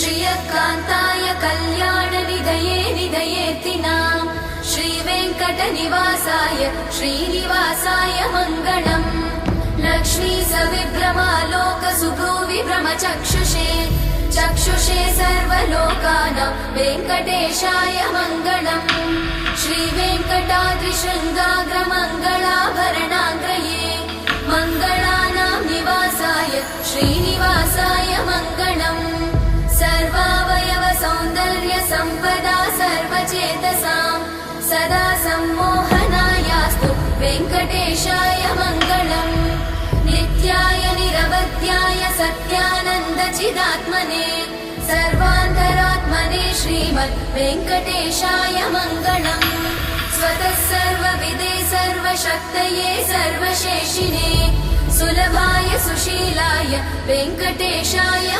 श्रियकान्ताय कल्याणनिधये निधयेतिनाम् श्रीवेङ्कटनिवासाय श्रीनिवासाय मङ्गलम् लक्ष्मी सविभ्रमालोकसुभ्रूविभ्रमचक्षुषे चक्षुषे सर्वलोकानां वेङ्कटेशाय मङ्गलम् श्रीवेङ्कटाद्रिशृङ्गाग्रमङ्गलाभरणाग्रये मङ्गलानां निवासाय श्रीनिवासाय मङ्गलम् सर्वावयव सौन्दर्य सम्पदा सर्वचेतसां सदा सम्मोहनायास्तु वेङ्कटेशाय मङ्गलम् नित्याय निरवध्याय सत्यानन्दचिदात्मने सर्वान्तरात्मने श्रीमद् वेङ्कटेशाय मङ्गलम् स्वतः सर्वविदे सर्वशक्तये सर्वशेषिणे सुलभाय सुशीलाय वेङ्कटेशाय